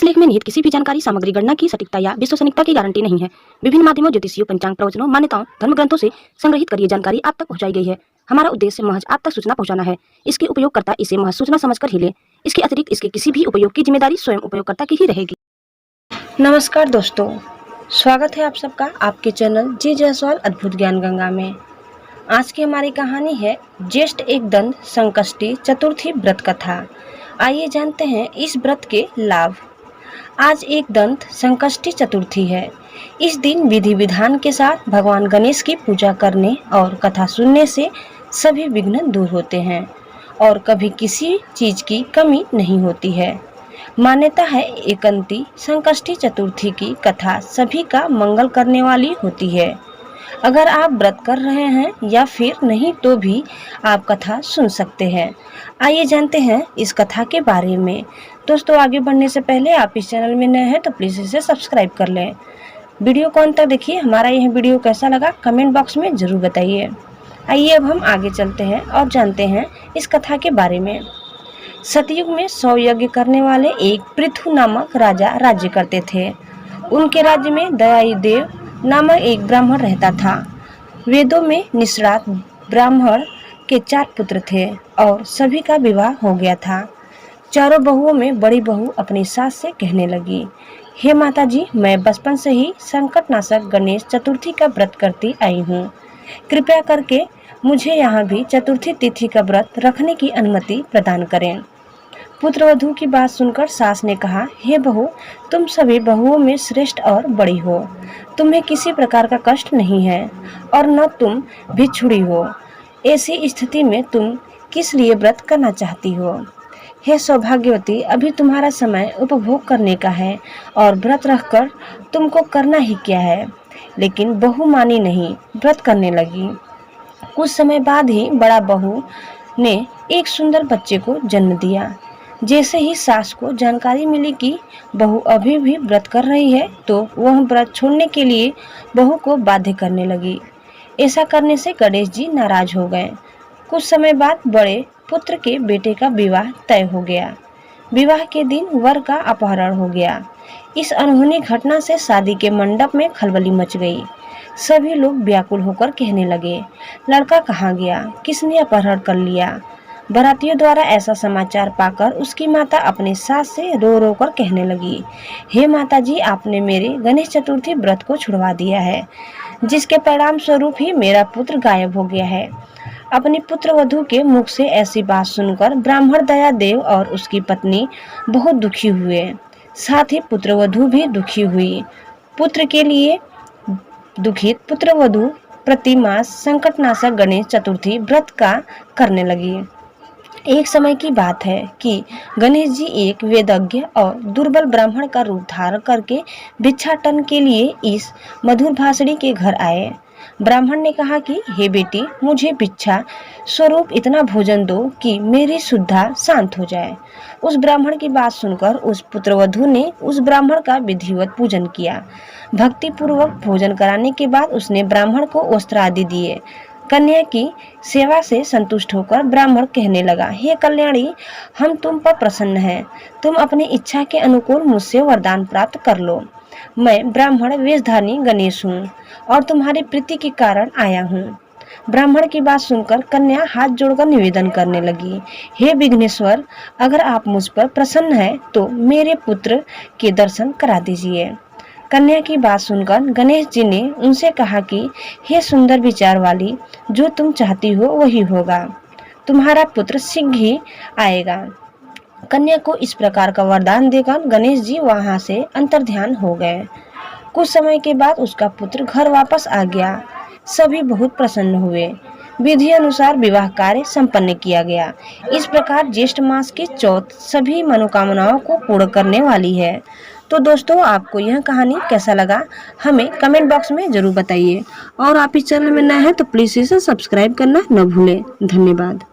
लेख में निहित किसी भी जानकारी, सामग्री, गणना की सटीकता या विश्वसनीयता की गारंटी नहीं है। विभिन्न माध्यमों, ज्योतिषियों, पंचांग, प्रवचनों, मान्यताओं, धर्म ग्रंथों से संग्रहित कर ये जानकारी आप तक पहुंचाई गई है। हमारा उद्देश्य महज आप तक सूचना पहुंचाना है। इसके उपयोगकर्ता इसे महज सूचना समझकर ही ले। इसके अतिरिक्त इसके किसी भी उपयोग की जिम्मेदारी स्वयं उपयोगकर्ता की ही रहेगी। नमस्कार दोस्तों, स्वागत है आप सबका आपके चैनल जी जायसवाल अद्भुत ज्ञान गंगा में। आज की हमारी कहानी है ज्येष्ठ एकदंत संकष्टी चतुर्थी व्रत कथा। आइए जानते हैं इस व्रत के लाभ। आज एकदंत संकष्टी चतुर्थी है। इस दिन विधि विधान के साथ भगवान गणेश की पूजा करने और कथा सुनने से सभी विघ्न दूर होते हैं और कभी किसी चीज की कमी नहीं होती है। मान्यता है एकदंती संकष्टी चतुर्थी की कथा सभी का मंगल करने वाली होती है। अगर आप व्रत कर रहे हैं या फिर नहीं तो भी आप कथा सुन सकते हैं। आइए जानते हैं इस कथा के बारे में। दोस्तों, आगे बढ़ने से पहले आप इस चैनल में नए हैं तो प्लीज़ इसे सब्सक्राइब कर लें। वीडियो को अंत तक देखिए। हमारा यह वीडियो कैसा लगा कमेंट बॉक्स में ज़रूर बताइए। आइए अब हम आगे चलते हैं और जानते हैं इस कथा के बारे में। सतयुग में 100 यज्ञ करने वाले एक पृथु नामक राजा राज्य करते थे। उनके राज्य में दयाई देव नामक एक ब्राह्मण रहता था। वेदों में निष्णात ब्राह्मण के 4 पुत्र थे और सभी का विवाह हो गया था। चारों बहुओं में बड़ी बहू अपनी सास से कहने लगी, हे माता जी, मैं बचपन से ही संकटनाशक गणेश चतुर्थी का व्रत करती आई हूँ। कृपया करके मुझे यहाँ भी चतुर्थी तिथि का व्रत रखने की अनुमति प्रदान करें। पुत्रवधू की बात सुनकर सास ने कहा, हे बहू, तुम सभी बहुओं में श्रेष्ठ और बड़ी हो। तुम्हें किसी प्रकार का कष्ट नहीं है और न तुम भिक्षुड़ी हो। ऐसी स्थिति में तुम किस लिए व्रत करना चाहती हो? हे सौभाग्यवती, अभी तुम्हारा समय उपभोग करने का है और व्रत रखकर तुमको करना ही क्या है। लेकिन बहू मानी नहीं, व्रत करने लगी। कुछ समय बाद ही बड़ा बहू ने एक सुंदर बच्चे को जन्म दिया। जैसे ही सास को जानकारी मिली कि बहू अभी भी व्रत कर रही है तो वह व्रत छोड़ने के लिए बहू को बाध्य करने लगी। ऐसा करने से गणेश जी नाराज हो गए। कुछ समय बाद बड़े पुत्र के बेटे का विवाह तय हो गया। विवाह के दिन वर का अपहरण हो गया। इस अनहोनी घटना से शादी के मंडप में खलबली मच गई। सभी लोग व्याकुल होकर कहने लगे, लड़का कहाँ गया? किसने अपहरण कर लिया? बारातियों द्वारा ऐसा समाचार पाकर उसकी माता अपनी सास से रो रो कर कहने लगी, हे माता जी, आपने मेरे गणेश चतुर्थी व्रत को छुड़वा दिया है, जिसके परिणाम स्वरूप ही मेरा पुत्र गायब हो गया है। अपनी पुत्रवधू के मुख से ऐसी बात सुनकर ब्राह्मण दया देव और उसकी पत्नी बहुत दुखी हुए। साथ ही पुत्रवधू भी दुखी हुई। पुत्र के लिए दुखित पुत्रवधू प्रतिमास संकटनाशक गणेश चतुर्थी व्रत का करने लगी। एक समय की बात है कि गणेश जी एक वेदज्ञ और दुर्बल ब्राह्मण का रूप धारण करके भिक्षाटन के लिए इस मधुर भाषणी के घर आए। ब्राह्मण ने कहा कि हे बेटी, मुझे भिक्षा स्वरूप इतना भोजन दो कि मेरी शुद्धा शांत हो जाए। उस ब्राह्मण की बात सुनकर उस पुत्रवधू ने उस ब्राह्मण का विधिवत पूजन किया। भक्ति पूर्वक भोजन कराने के बाद उसने ब्राह्मण को वस्त्र आदि दिए। कन्या की सेवा से संतुष्ट होकर ब्राह्मण कहने लगा, हे कल्याणी, हम तुम पर प्रसन्न हैं। तुम अपनी इच्छा के अनुकूल मुझसे वरदान प्राप्त कर लो। मैं ब्राह्मण वेशधारी गणेश हूँ और तुम्हारी प्रीति के कारण आया हूँ। ब्राह्मण की बात सुनकर कन्या हाथ जोड़कर निवेदन करने लगी, हे विघ्नेश्वर, अगर आप मुझ पर प्रसन्न हैं तो मेरे पुत्र के दर्शन करा दीजिए। कन्या की बात सुनकर गणेश जी ने उनसे कहा कि हे सुंदर विचार वाली, जो तुम चाहती हो वही होगा। तुम्हारा पुत्र शीघ्र ही आएगा। कन्या को इस प्रकार का वरदान देकर गणेश जी वहां से अंतर्ध्यान हो गए। कुछ समय के बाद उसका पुत्र घर वापस आ गया। सभी बहुत प्रसन्न हुए। विधि अनुसार विवाह कार्य संपन्न किया गया। इस प्रकार ज्येष्ठ मास की चौथ सभी मनोकामनाओं को पूर्ण करने वाली है। तो दोस्तों, आपको यह कहानी कैसा लगा हमें कमेंट बॉक्स में जरूर बताइए और आप इस चैनल में नए हैं तो प्लीज इसे सब्सक्राइब करना न भूलें। धन्यवाद।